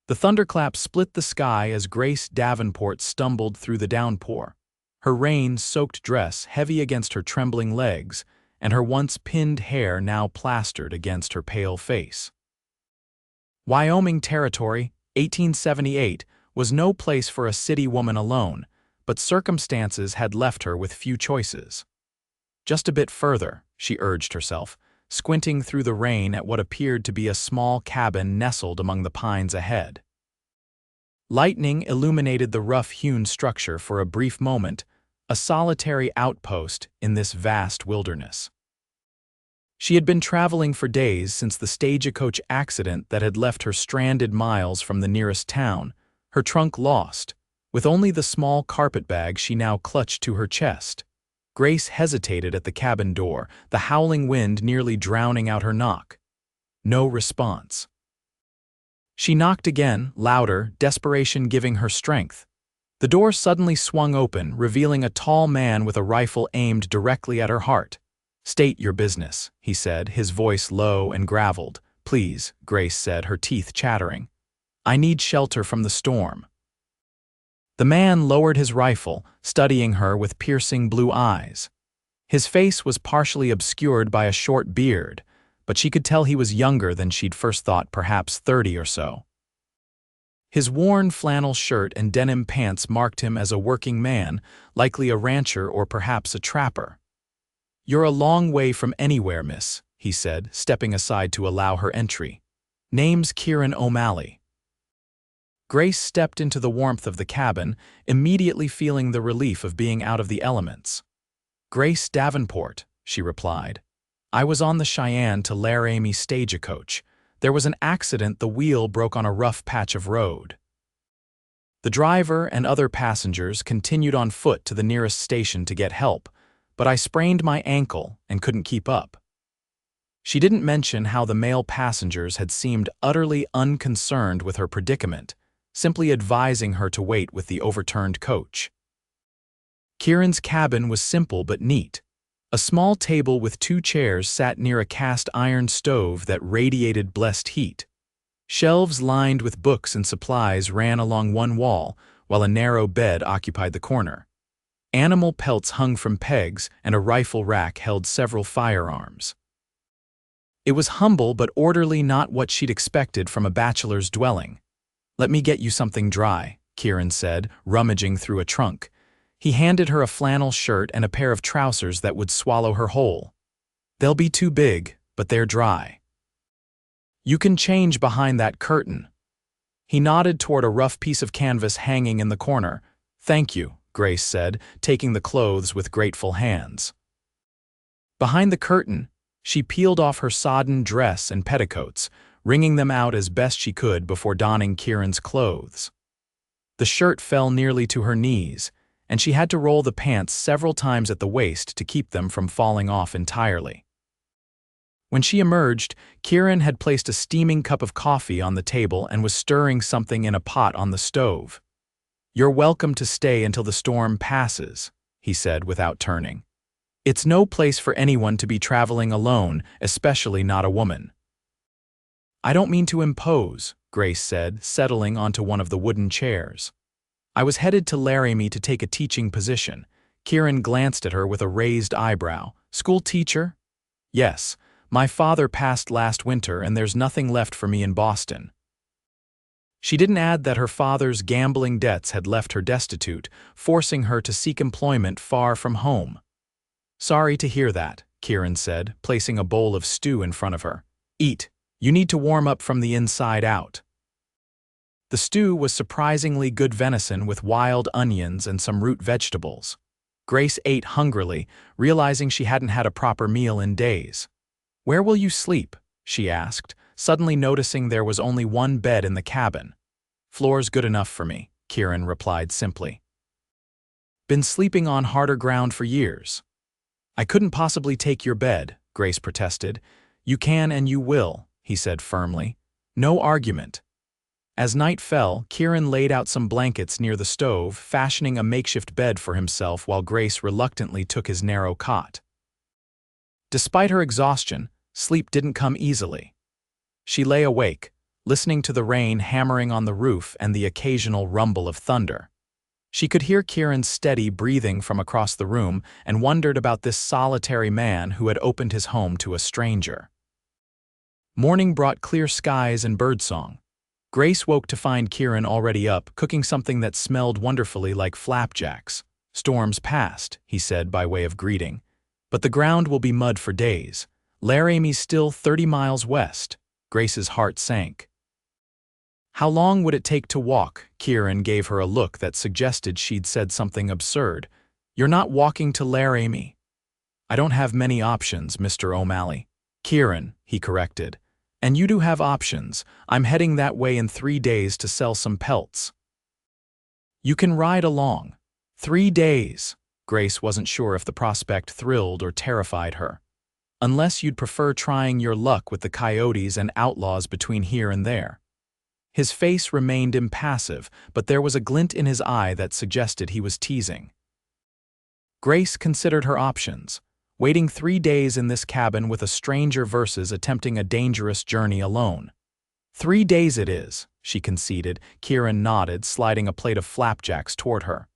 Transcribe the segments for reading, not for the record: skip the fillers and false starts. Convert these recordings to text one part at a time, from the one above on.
The thunderclap split the sky as Grace Davenport stumbled through the downpour, her rain-soaked dress heavy against her trembling legs, and her once pinned hair now plastered against her pale face. Wyoming Territory, 1878, was no place for a city woman alone, but circumstances had left her with few choices. Just a bit further, she urged herself, squinting through the rain at what appeared to be a small cabin nestled among the pines ahead. Lightning illuminated the rough-hewn structure for a brief moment, a solitary outpost in this vast wilderness. She had been traveling for days since the stagecoach accident that had left her stranded miles from the nearest town, her trunk lost, with only the small carpetbag she now clutched to her chest. Grace hesitated at the cabin door, the howling wind nearly drowning out her knock. No response. She knocked again, louder, desperation giving her strength. The door suddenly swung open, revealing a tall man with a rifle aimed directly at her heart. "State your business," he said, his voice low and graveled. "Please," Grace said, her teeth chattering. "I need shelter from the storm." The man lowered his rifle, studying her with piercing blue eyes. His face was partially obscured by a short beard, but she could tell he was younger than she'd first thought, perhaps 30 or so. His worn flannel shirt and denim pants marked him as a working man, likely a rancher or perhaps a trapper. "You're a long way from anywhere, miss," he said, stepping aside to allow her entry. "Name's Kieran O'Malley." Grace stepped into the warmth of the cabin, immediately feeling the relief of being out of the elements. "Grace Davenport," she replied. "I was on the Cheyenne to Laramie stagecoach. There was an accident, the wheel broke on a rough patch of road." The driver and other passengers continued on foot to the nearest station to get help, but I sprained my ankle and couldn't keep up. She didn't mention how the male passengers had seemed utterly unconcerned with her predicament, simply advising her to wait with the overturned coach. Kieran's cabin was simple but neat. A small table with 2 chairs sat near a cast-iron stove that radiated blessed heat. Shelves lined with books and supplies ran along one wall, while a narrow bed occupied the corner. Animal pelts hung from pegs, and a rifle rack held several firearms. It was humble but orderly, not what she'd expected from a bachelor's dwelling. "Let me get you something dry," Kieran said, rummaging through a trunk. He handed her a flannel shirt and a pair of trousers that would swallow her whole. "They'll be too big, but they're dry. You can change behind that curtain." He nodded toward a rough piece of canvas hanging in the corner. "Thank you," Grace said, taking the clothes with grateful hands. Behind the curtain, she peeled off her sodden dress and petticoats, wringing them out as best she could before donning Kieran's clothes. The shirt fell nearly to her knees, and she had to roll the pants several times at the waist to keep them from falling off entirely. When she emerged, Kieran had placed a steaming cup of coffee on the table and was stirring something in a pot on the stove. "You're welcome to stay until the storm passes," he said without turning. "It's no place for anyone to be traveling alone, especially not a woman." "I don't mean to impose," Grace said, settling onto one of the wooden chairs. "I was headed to Laramie to take a teaching position." Kieran glanced at her with a raised eyebrow. "School teacher?" "Yes. My father passed last winter and there's nothing left for me in Boston." She didn't add that her father's gambling debts had left her destitute, forcing her to seek employment far from home. "Sorry to hear that," Kieran said, placing a bowl of stew in front of her. "Eat. You need to warm up from the inside out." The stew was surprisingly good venison with wild onions and some root vegetables. Grace ate hungrily, realizing she hadn't had a proper meal in days. "Where will you sleep?" she asked, suddenly noticing there was only one bed in the cabin. "Floor's good enough for me," Kieran replied simply. "Been sleeping on harder ground for years." "I couldn't possibly take your bed," Grace protested. "You can and you will," he said firmly. "No argument." As night fell, Kieran laid out some blankets near the stove, fashioning a makeshift bed for himself while Grace reluctantly took his narrow cot. Despite her exhaustion, sleep didn't come easily. She lay awake, listening to the rain hammering on the roof and the occasional rumble of thunder. She could hear Kieran's steady breathing from across the room and wondered about this solitary man who had opened his home to a stranger. Morning brought clear skies and birdsong. Grace woke to find Kieran already up, cooking something that smelled wonderfully like flapjacks. "Storm's past," he said by way of greeting. "But the ground will be mud for days. Laramie's still 30 miles west." Grace's heart sank. "How long would it take to walk?" Kieran gave her a look that suggested she'd said something absurd. "You're not walking to Laramie." "I don't have many options, Mr. O'Malley." "Kieran," he corrected. "And you do have options. I'm heading that way in 3 days to sell some pelts." "You can ride along." 3 days. Grace wasn't sure if the prospect thrilled or terrified her. "Unless you'd prefer trying your luck with the coyotes and outlaws between here and there." His face remained impassive, but there was a glint in his eye that suggested he was teasing. Grace considered her options. Waiting 3 days in this cabin with a stranger versus attempting a dangerous journey alone. 3 days it is, she conceded. Kieran nodded, sliding a plate of flapjacks toward her.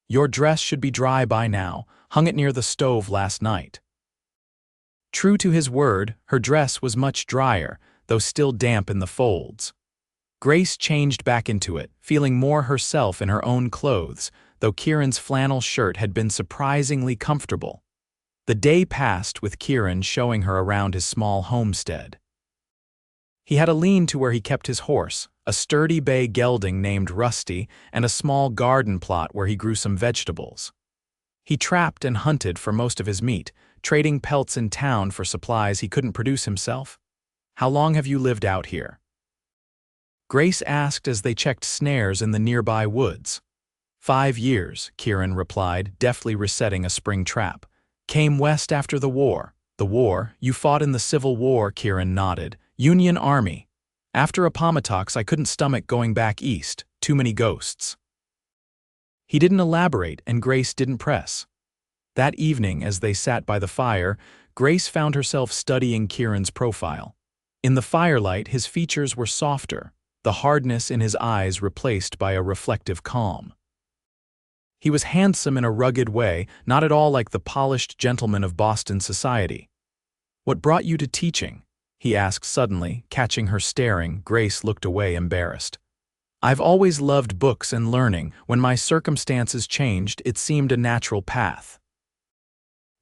"Your dress should be dry by now. Hung it near the stove last night." True to his word, her dress was much drier, though still damp in the folds. Grace changed back into it, feeling more herself in her own clothes, though Kieran's flannel shirt had been surprisingly comfortable. The day passed with Kieran showing her around his small homestead. He had a lean-to where he kept his horse, a sturdy bay gelding named Rusty, and a small garden plot where he grew some vegetables. He trapped and hunted for most of his meat, trading pelts in town for supplies he couldn't produce himself. "How long have you lived out here?" Grace asked as they checked snares in the nearby woods. 5 years, Kieran replied, deftly resetting a spring trap. "Came west after the war." "The war? You fought in the Civil War," Kieran nodded. "Union Army. After Appomattox, I couldn't stomach going back east. Too many ghosts." He didn't elaborate, and Grace didn't press. That evening, as they sat by the fire, Grace found herself studying Kieran's profile. In the firelight, his features were softer, the hardness in his eyes replaced by a reflective calm. He was handsome in a rugged way, not at all like the polished gentleman of Boston society. "What brought you to teaching?" he asked suddenly, catching her staring. Grace looked away embarrassed. "I've always loved books and learning. When my circumstances changed, it seemed a natural path."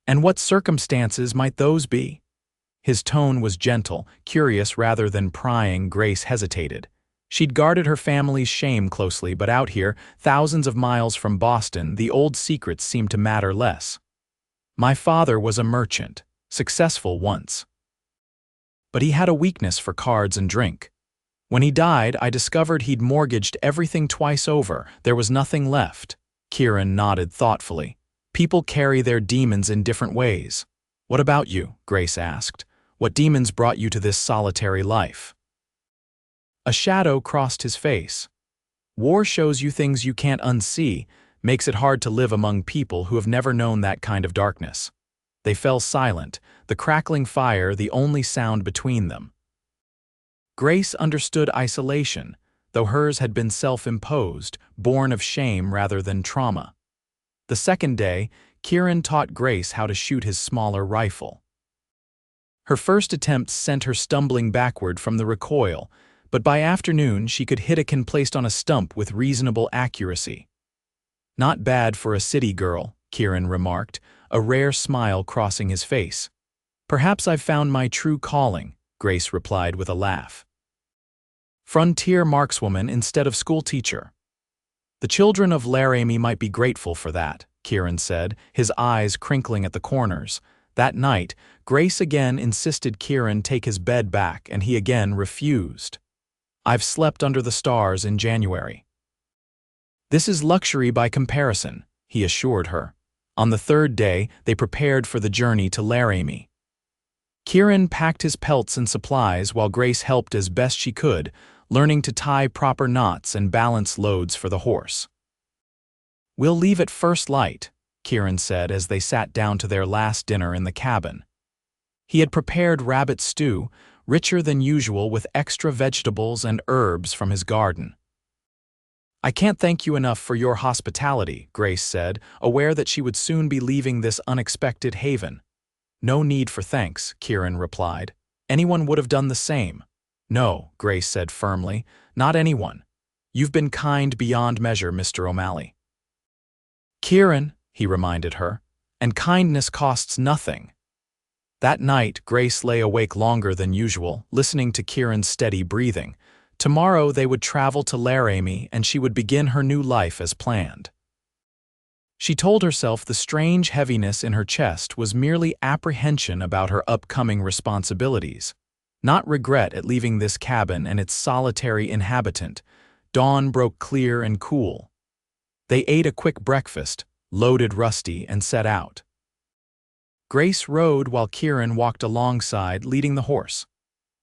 "And what circumstances might those be?" His tone was gentle, curious rather than prying. Grace hesitated. She'd guarded her family's shame closely, but out here, thousands of miles from Boston, the old secrets seemed to matter less. "My father was a merchant, successful once. But he had a weakness for cards and drink. When he died, I discovered he'd mortgaged everything twice over. There was nothing left." Kieran nodded thoughtfully. "People carry their demons in different ways." "What about you?" Grace asked. "What demons brought you to this solitary life?" A shadow crossed his face. "War shows you things you can't unsee, makes it hard to live among people who have never known that kind of darkness." They fell silent, the crackling fire the only sound between them. Grace understood isolation, though hers had been self-imposed, born of shame rather than trauma. The second day, Kieran taught Grace how to shoot his smaller rifle. Her first attempt sent her stumbling backward from the recoil, but by afternoon she could hit a can placed on a stump with reasonable accuracy. "Not bad for a city girl," Kieran remarked, a rare smile crossing his face. "Perhaps I've found my true calling," Grace replied with a laugh. "Frontier markswoman instead of schoolteacher." "The children of Laramie might be grateful for that," Kieran said, his eyes crinkling at the corners. That night, Grace again insisted Kieran take his bed back, and he again refused. "I've slept under the stars in January." "This is luxury by comparison," he assured her. On the third day, they prepared for the journey to Laramie. Kieran packed his pelts and supplies while Grace helped as best she could, learning to tie proper knots and balance loads for the horse. "We'll leave at first light," Kieran said as they sat down to their last dinner in the cabin. He had prepared rabbit stew, richer than usual with extra vegetables and herbs from his garden. "I can't thank you enough for your hospitality," Grace said, aware that she would soon be leaving this unexpected haven. "No need for thanks," Kieran replied. "Anyone would have done the same." "No," Grace said firmly, "not anyone. You've been kind beyond measure, Mr. O'Malley." "Kieran," he reminded her, "and kindness costs nothing." That night, Grace lay awake longer than usual, listening to Kieran's steady breathing. Tomorrow they would travel to Laramie and she would begin her new life as planned. She told herself the strange heaviness in her chest was merely apprehension about her upcoming responsibilities, not regret at leaving this cabin and its solitary inhabitant. Dawn broke clear and cool. They ate a quick breakfast, loaded Rusty, and set out. Grace rode while Kieran walked alongside, leading the horse.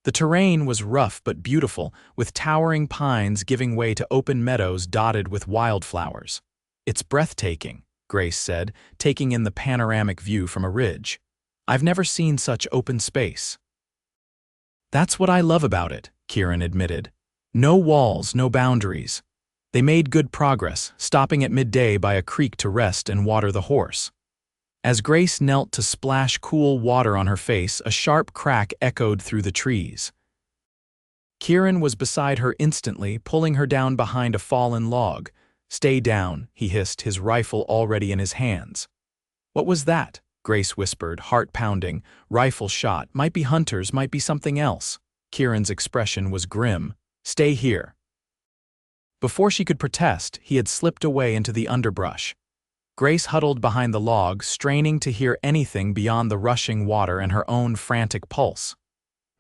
The terrain was rough but beautiful, with towering pines giving way to open meadows dotted with wildflowers. "It's breathtaking," Grace said, taking in the panoramic view from a ridge. "I've never seen such open space." "That's what I love about it," Kieran admitted. "No walls, no boundaries." They made good progress, stopping at midday by a creek to rest and water the horse. As Grace knelt to splash cool water on her face, a sharp crack echoed through the trees. Kieran was beside her instantly, pulling her down behind a fallen log. "Stay down," he hissed, his rifle already in his hands. "What was that?" Grace whispered, heart pounding. "Rifle shot. Might be hunters, might be something else." Kieran's expression was grim. "Stay here." Before she could protest, he had slipped away into the underbrush. Grace huddled behind the log, straining to hear anything beyond the rushing water and her own frantic pulse.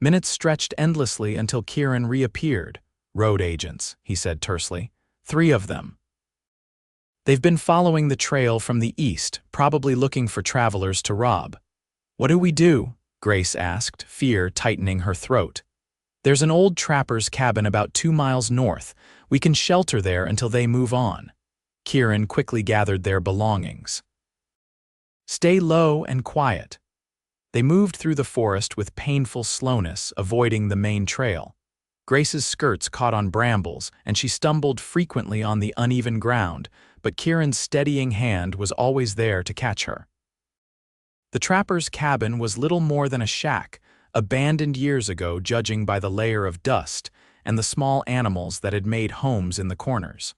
Minutes stretched endlessly until Kieran reappeared. "Road agents," he said tersely. "3 of them. They've been following the trail from the east, probably looking for travelers to rob." "What do we do?" Grace asked, fear tightening her throat. "There's an old trapper's cabin about 2 miles north. We can shelter there until they move on." Kieran quickly gathered their belongings. "Stay low and quiet." They moved through the forest with painful slowness, avoiding the main trail. Grace's skirts caught on brambles, and she stumbled frequently on the uneven ground, but Kieran's steadying hand was always there to catch her. The trapper's cabin was little more than a shack, abandoned years ago judging by the layer of dust and the small animals that had made homes in the corners.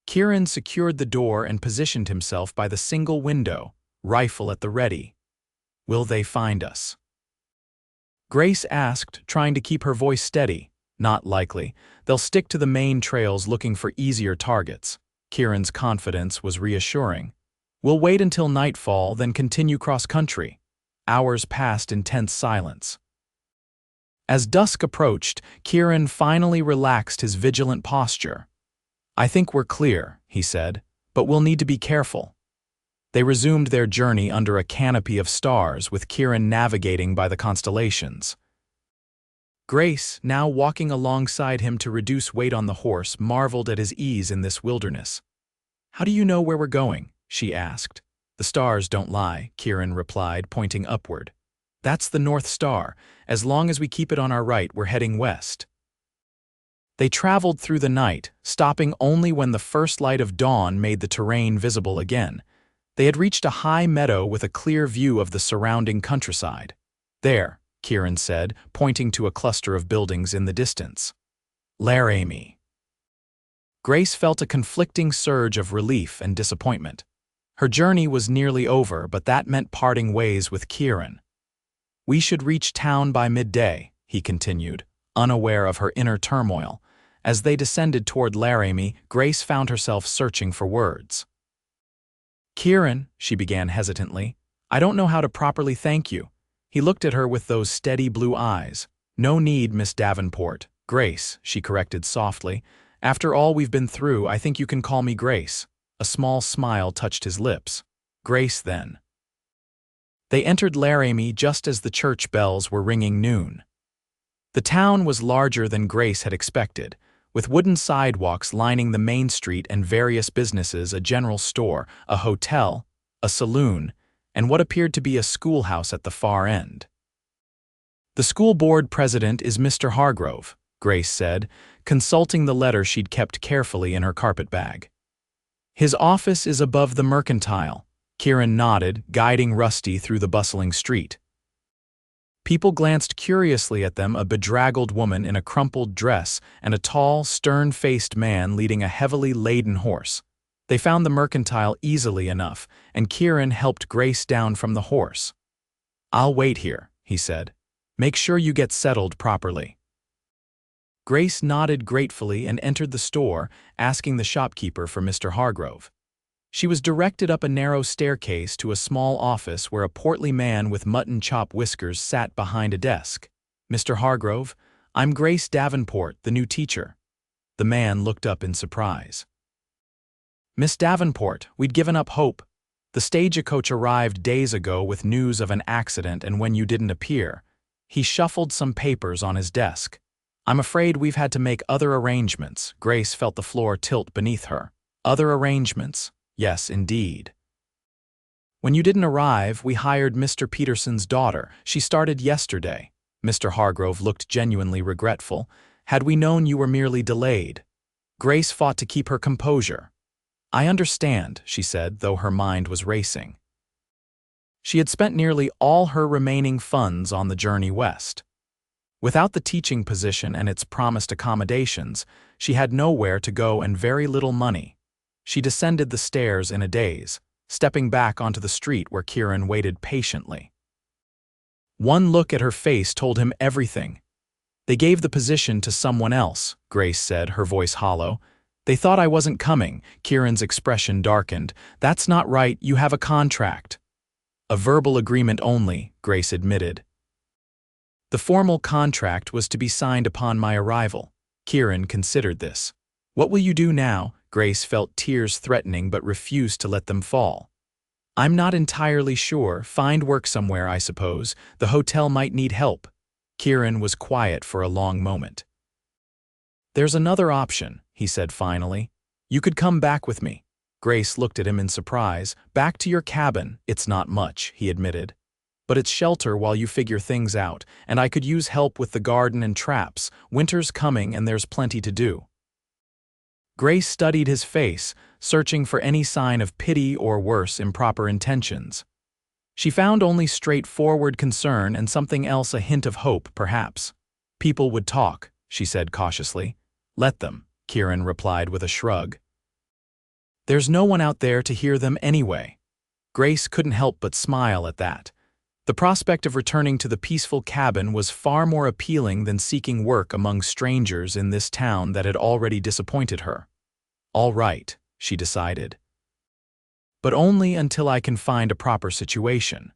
Kieran secured the door and positioned himself by the single window, rifle at the ready. "Will they find us?" Grace asked, trying to keep her voice steady. "Not likely. They'll stick to the main trails looking for easier targets." Kieran's confidence was reassuring. "We'll wait until nightfall, then continue cross-country." Hours passed in tense silence. As dusk approached, Kieran finally relaxed his vigilant posture. "I think we're clear," he said, "but we'll need to be careful." They resumed their journey under a canopy of stars, with Kieran navigating by the constellations. Grace, now walking alongside him to reduce weight on the horse, marveled at his ease in this wilderness. "How do you know where we're going?" she asked. "The stars don't lie," Kieran replied, pointing upward. "That's the North Star. As long as we keep it on our right, we're heading west." They traveled through the night, stopping only when the first light of dawn made the terrain visible again. They had reached a high meadow with a clear view of the surrounding countryside. "There," Kieran said, pointing to a cluster of buildings in the distance. "Laramie." Grace felt a conflicting surge of relief and disappointment. Her journey was nearly over, but that meant parting ways with Kieran. "We should reach town by midday," he continued, unaware of her inner turmoil. As they descended toward Laramie, Grace found herself searching for words. "Kieran," she began hesitantly, "I don't know how to properly thank you." He looked at her with those steady blue eyes. "No need, Miss Davenport." "Grace," she corrected softly. "After all we've been through, I think you can call me Grace." A small smile touched his lips. "Grace, then." They entered Laramie just as the church bells were ringing noon. The town was larger than Grace had expected, with wooden sidewalks lining the main street and various businesses, a general store, a hotel, a saloon, and what appeared to be a schoolhouse at the far end. "The school board president is Mr. Hargrove," Grace said, consulting the letter she'd kept carefully in her carpetbag. "His office is above the Mercantile," Kieran nodded, guiding Rusty through the bustling street. People glanced curiously at them, a bedraggled woman in a crumpled dress and a tall, stern-faced man leading a heavily laden horse. They found the Mercantile easily enough, and Kieran helped Grace down from the horse. "I'll wait here," he said. "Make sure you get settled properly." Grace nodded gratefully and entered the store, asking the shopkeeper for Mr. Hargrove. She was directed up a narrow staircase to a small office where a portly man with mutton chop whiskers sat behind a desk. "Mr. Hargrove, I'm Grace Davenport, the new teacher." The man looked up in surprise. "Miss Davenport, we'd given up hope. The stagecoach arrived days ago with news of an accident, and when you didn't appear." He shuffled some papers on his desk. "I'm afraid we've had to make other arrangements." Grace felt the floor tilt beneath her. "Other arrangements? Yes, indeed. When you didn't arrive, we hired Mr. Peterson's daughter. She started yesterday." Mr. Hargrove looked genuinely regretful. "Had we known you were merely delayed." Grace fought to keep her composure. "I understand," she said, though her mind was racing. She had spent nearly all her remaining funds on the journey west. Without the teaching position and its promised accommodations, she had nowhere to go and very little money. She descended the stairs in a daze, stepping back onto the street where Kieran waited patiently. One look at her face told him everything. "They gave the position to someone else," Grace said, her voice hollow. "They thought I wasn't coming." Kieran's expression darkened. "That's not right, you have a contract." "A verbal agreement only," Grace admitted. "The formal contract was to be signed upon my arrival." Kieran considered this. "What will you do now?" Grace felt tears threatening but refused to let them fall. "I'm not entirely sure. Find work somewhere, I suppose. The hotel might need help." Kieran was quiet for a long moment. "There's another option," he said finally. "You could come back with me." Grace looked at him in surprise. "Back to your cabin." "It's not much," he admitted. "But it's shelter while you figure things out, and I could use help with the garden and traps. Winter's coming and there's plenty to do." Grace studied his face, searching for any sign of pity or worse, improper intentions. She found only straightforward concern and something else, a hint of hope, perhaps. "People would talk," she said cautiously. "Let them," Kieran replied with a shrug. "There's no one out there to hear them anyway." Grace couldn't help but smile at that. The prospect of returning to the peaceful cabin was far more appealing than seeking work among strangers in this town that had already disappointed her. "All right," she decided. "But only until I can find a proper situation."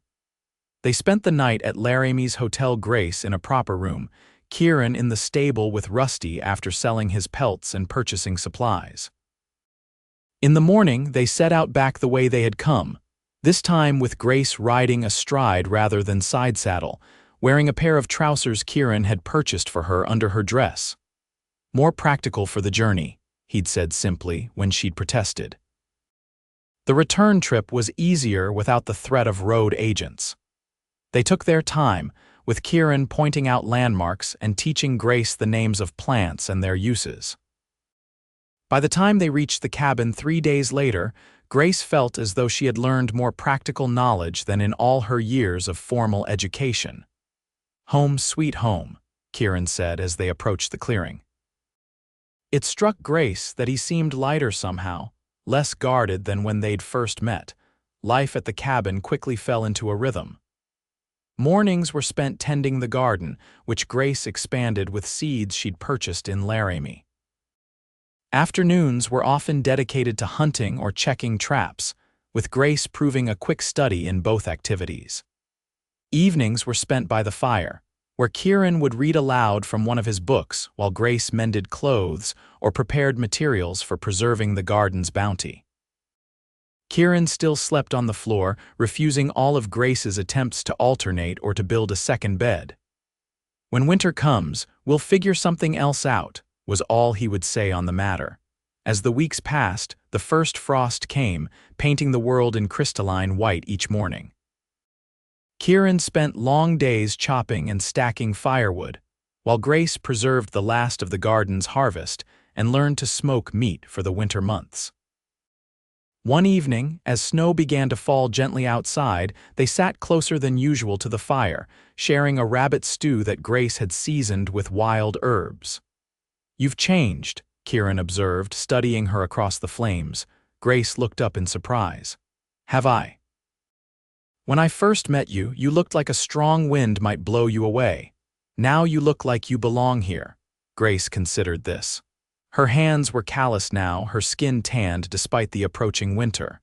They spent the night at Laramie's Hotel, Grace in a proper room, Kieran in the stable with Rusty after selling his pelts and purchasing supplies. In the morning, they set out back the way they had come, this time with Grace riding astride rather than side saddle, wearing a pair of trousers Kieran had purchased for her under her dress. "More practical for the journey," he'd said simply when she'd protested. The return trip was easier without the threat of road agents. They took their time, with Kieran pointing out landmarks and teaching Grace the names of plants and their uses. By the time they reached the cabin 3 days later, Grace felt as though she had learned more practical knowledge than in all her years of formal education. "Home sweet home," Kieran said as they approached the clearing. It struck Grace that he seemed lighter somehow, less guarded than when they'd first met. Life at the cabin quickly fell into a rhythm. Mornings were spent tending the garden, which Grace expanded with seeds she'd purchased in Laramie. Afternoons were often dedicated to hunting or checking traps, with Grace proving a quick study in both activities. Evenings were spent by the fire, where Kieran would read aloud from one of his books while Grace mended clothes or prepared materials for preserving the garden's bounty. Kieran still slept on the floor, refusing all of Grace's attempts to alternate or to build a second bed. "When winter comes, we'll figure something else out," was all he would say on the matter. As the weeks passed, the first frost came, painting the world in crystalline white each morning. Kieran spent long days chopping and stacking firewood, while Grace preserved the last of the garden's harvest and learned to smoke meat for the winter months. One evening, as snow began to fall gently outside, they sat closer than usual to the fire, sharing a rabbit stew that Grace had seasoned with wild herbs. "You've changed," Kieran observed, studying her across the flames. Grace looked up in surprise. "Have I?" "When I first met you, you looked like a strong wind might blow you away. Now you look like you belong here." Grace considered this. Her hands were calloused now, her skin tanned despite the approaching winter.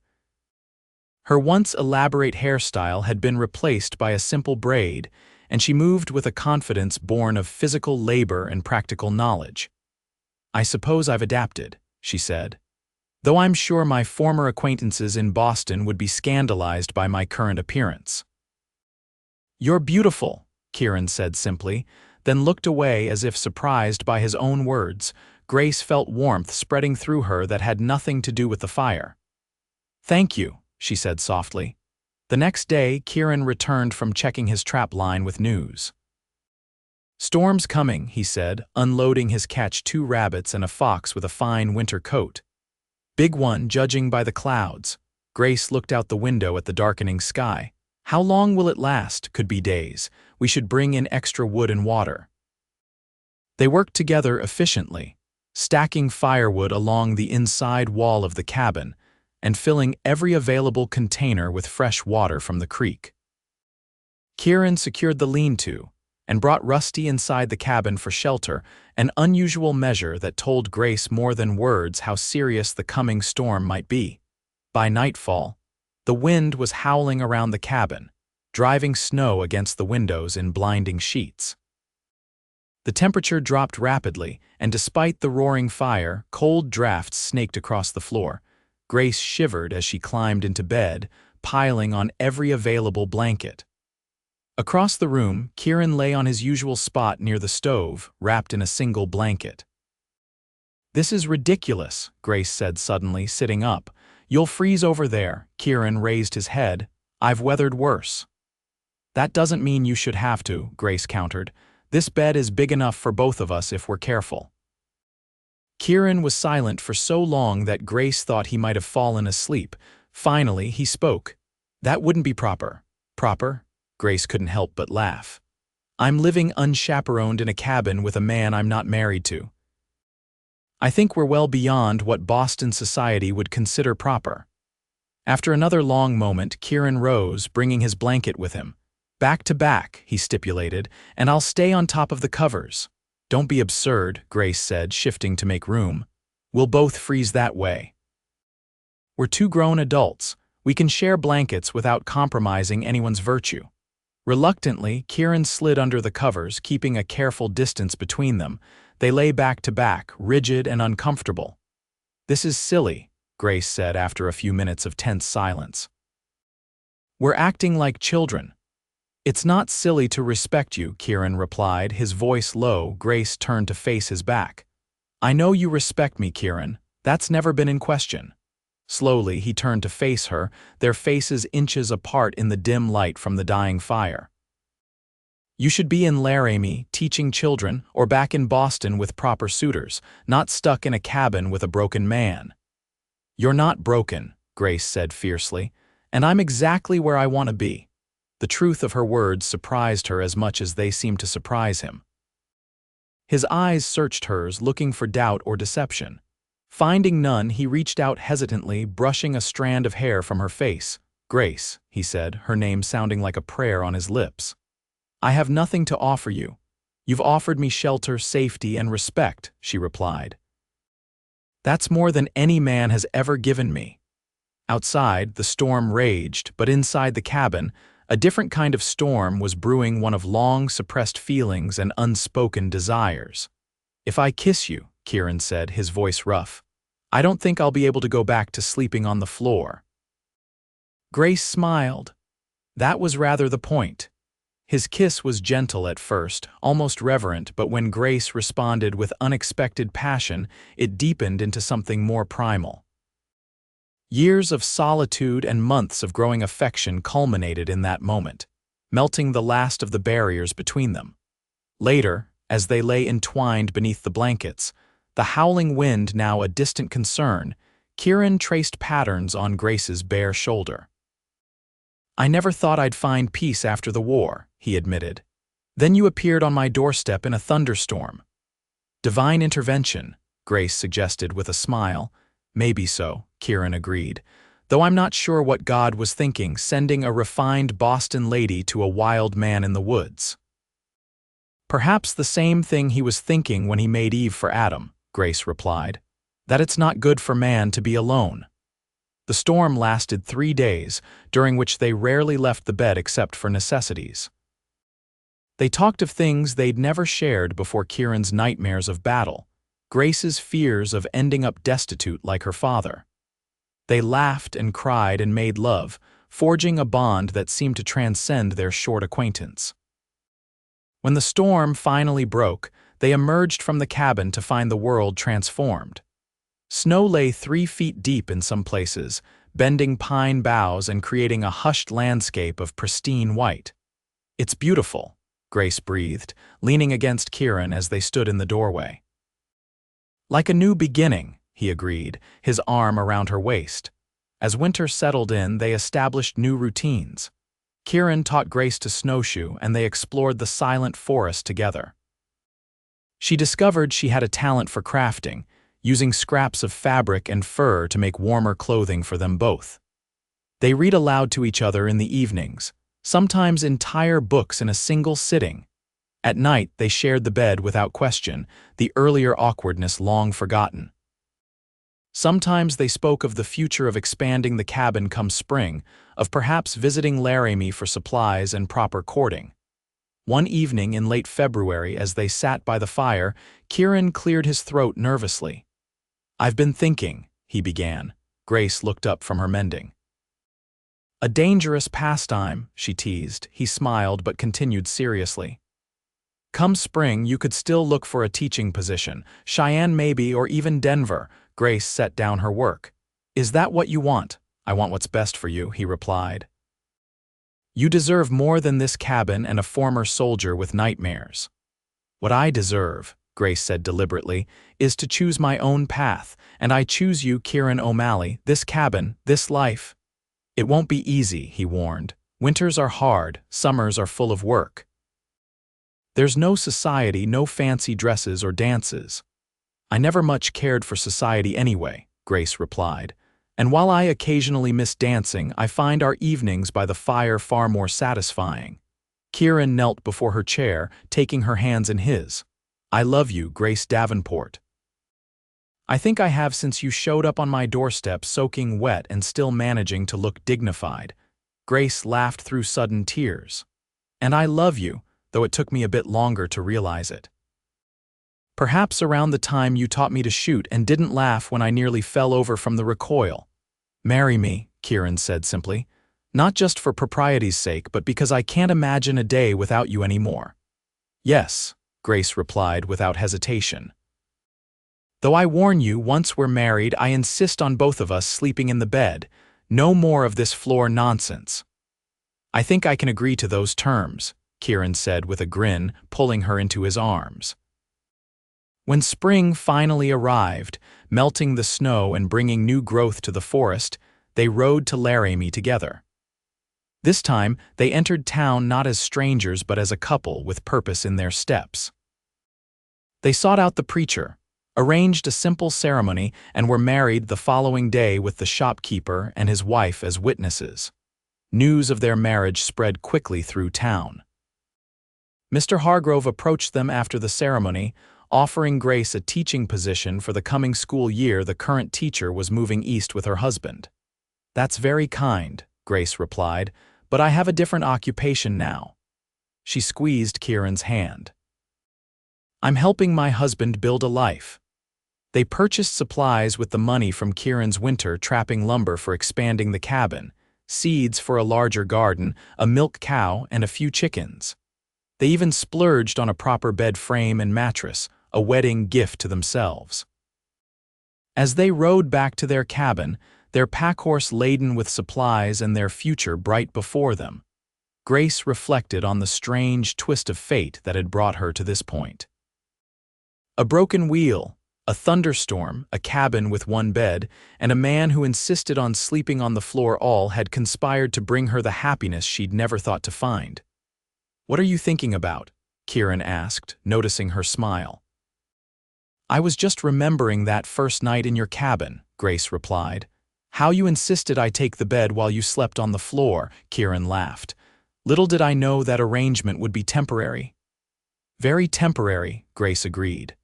Her once elaborate hairstyle had been replaced by a simple braid, and she moved with a confidence born of physical labor and practical knowledge. "I suppose I've adapted," she said. "Though I'm sure my former acquaintances in Boston would be scandalized by my current appearance." "You're beautiful," Kieran said simply, then looked away as if surprised by his own words. Grace felt warmth spreading through her that had nothing to do with the fire. "Thank you," she said softly. The next day, Kieran returned from checking his trap line with news. "Storm's coming," he said, unloading his catch, 2 rabbits and a fox with a fine winter coat. "Big one, judging by the clouds." Grace looked out the window at the darkening sky. "How long will it last? Could be days. We should bring in extra wood and water." They worked together efficiently, stacking firewood along the inside wall of the cabin and filling every available container with fresh water from the creek. Kieran secured the lean-to and brought Rusty inside the cabin for shelter, an unusual measure that told Grace more than words how serious the coming storm might be. By nightfall, the wind was howling around the cabin, driving snow against the windows in blinding sheets. The temperature dropped rapidly, and despite the roaring fire, cold drafts snaked across the floor. Grace shivered as she climbed into bed, piling on every available blanket. Across the room, Kieran lay on his usual spot near the stove, wrapped in a single blanket. "This is ridiculous," Grace said suddenly, sitting up. "You'll freeze over there." Kieran raised his head. "I've weathered worse." "That doesn't mean you should have to," Grace countered. "This bed is big enough for both of us if we're careful." Kieran was silent for so long that Grace thought he might have fallen asleep. Finally, he spoke. "That wouldn't be proper." "Proper?" Grace couldn't help but laugh. "I'm living unchaperoned in a cabin with a man I'm not married to. I think we're well beyond what Boston society would consider proper." After another long moment, Kieran rose, bringing his blanket with him. "Back to back," he stipulated, "and I'll stay on top of the covers." "Don't be absurd," Grace said, shifting to make room. "We'll both freeze that way. We're 2 grown adults. We can share blankets without compromising anyone's virtue." Reluctantly, Kieran slid under the covers, keeping a careful distance between them. They lay back to back, rigid and uncomfortable. "This is silly," Grace said after a few minutes of tense silence. "We're acting like children." "It's not silly to respect you," Kieran replied, his voice low. Grace turned to face his back. "I know you respect me, Kieran. That's never been in question." Slowly, he turned to face her, their faces inches apart in the dim light from the dying fire. "You should be in Laramie, teaching children, or back in Boston with proper suitors, not stuck in a cabin with a broken man." "You're not broken," Grace said fiercely, "and I'm exactly where I want to be." The truth of her words surprised her as much as they seemed to surprise him. His eyes searched hers, looking for doubt or deception. Finding none, he reached out hesitantly, brushing a strand of hair from her face. "Grace," he said, her name sounding like a prayer on his lips. "I have nothing to offer you. You've offered me shelter, safety, and respect," she replied. "That's more than any man has ever given me." Outside, the storm raged, but inside the cabin, a different kind of storm was brewing, one of long-suppressed feelings and unspoken desires. "If I kiss you," Kieran said, his voice rough, "I don't think I'll be able to go back to sleeping on the floor." Grace smiled. That was rather the point. His kiss was gentle at first, almost reverent, but when Grace responded with unexpected passion, it deepened into something more primal. Years of solitude and months of growing affection culminated in that moment. melting the last of the barriers between them. Later, as they lay entwined beneath the blankets, the howling wind now a distant concern, Kieran traced patterns on Grace's bare shoulder. "I never thought I'd find peace after the war," he admitted. "Then you appeared on my doorstep in a thunderstorm." "Divine intervention," Grace suggested with a smile. "Maybe so," Kieran agreed, "though I'm not sure what God was thinking, sending a refined Boston lady to a wild man in the woods." "Perhaps the same thing he was thinking when he made Eve for Adam," Grace replied, "that it's not good for man to be alone." The storm lasted 3 days, during which they rarely left the bed except for necessities. They talked of things they'd never shared before: Kieran's nightmares of battle, Grace's fears of ending up destitute like her father. They laughed and cried and made love, forging a bond that seemed to transcend their short acquaintance. When the storm finally broke, they emerged from the cabin to find the world transformed. Snow lay 3 feet deep in some places, bending pine boughs and creating a hushed landscape of pristine white. "It's beautiful," Grace breathed, leaning against Kieran as they stood in the doorway. "Like a new beginning," he agreed, his arm around her waist. As winter settled in, they established new routines. Kieran taught Grace to snowshoe, and they explored the silent forest together. She discovered she had a talent for crafting, using scraps of fabric and fur to make warmer clothing for them both. They read aloud to each other in the evenings, sometimes entire books in a single sitting. At night, they shared the bed without question, the earlier awkwardness long forgotten. Sometimes they spoke of the future, of expanding the cabin come spring, of perhaps visiting Laramie for supplies and proper courting. One evening in late February, as they sat by the fire, Kieran cleared his throat nervously. "I've been thinking," he began. Grace looked up from her mending. "A dangerous pastime," she teased. He smiled but continued seriously. "Come spring, you could still look for a teaching position, Cheyenne maybe, or even Denver." Grace set down her work. "Is that what you want?" "I want what's best for you," he replied. "You deserve more than this cabin and a former soldier with nightmares." "What I deserve," Grace said deliberately, "is to choose my own path, and I choose you, Kieran O'Malley, this cabin, this life." "It won't be easy," he warned. "Winters are hard, summers are full of work. There's no society, no fancy dresses or dances." "I never much cared for society anyway," Grace replied. "And while I occasionally miss dancing, I find our evenings by the fire far more satisfying." Kieran knelt before her chair, taking her hands in his. "I love you, Grace Davenport. I think I have since you showed up on my doorstep soaking wet and still managing to look dignified." Grace laughed through sudden tears. "And I love you, though it took me a bit longer to realize it. Perhaps around the time you taught me to shoot and didn't laugh when I nearly fell over from the recoil." "Marry me," Kieran said simply. "Not just for propriety's sake, but because I can't imagine a day without you anymore." "Yes," Grace replied without hesitation. "Though I warn you, once we're married, I insist on both of us sleeping in the bed. No more of this floor nonsense." "I think I can agree to those terms," Kieran said with a grin, pulling her into his arms. When spring finally arrived, melting the snow and bringing new growth to the forest, they rode to Laramie together. This time, they entered town not as strangers but as a couple with purpose in their steps. They sought out the preacher, arranged a simple ceremony, and were married the following day with the shopkeeper and his wife as witnesses. News of their marriage spread quickly through town. Mr. Hargrove approached them after the ceremony, offering Grace a teaching position for the coming school year. The current teacher was moving east with her husband. "That's very kind," Grace replied, "but I have a different occupation now." She squeezed Kieran's hand. "I'm helping my husband build a life." They purchased supplies with the money from Kieran's winter trapping lumber for expanding the cabin, seeds for a larger garden, a milk cow, and a few chickens. They even splurged on a proper bed frame and mattress, a wedding gift to themselves. As they rode back to their cabin, their packhorse laden with supplies and their future bright before them, Grace reflected on the strange twist of fate that had brought her to this point. A broken wheel, a thunderstorm, a cabin with one bed, and a man who insisted on sleeping on the floor all had conspired to bring her the happiness she'd never thought to find. "What are you thinking about?" Kieran asked, noticing her smile. "I was just remembering that first night in your cabin," Grace replied. "How you insisted I take the bed while you slept on the floor," Kieran laughed. "Little did I know that arrangement would be temporary." "Very temporary," Grace agreed.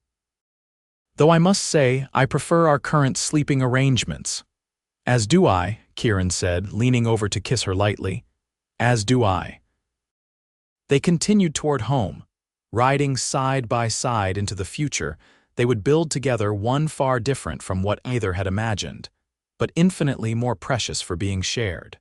"Though I must say I prefer our current sleeping arrangements." "As do I," Kieran said, leaning over to kiss her lightly. "As do I." They continued toward home. Riding side by side into the future, they would build together one far different from what either had imagined, but infinitely more precious for being shared.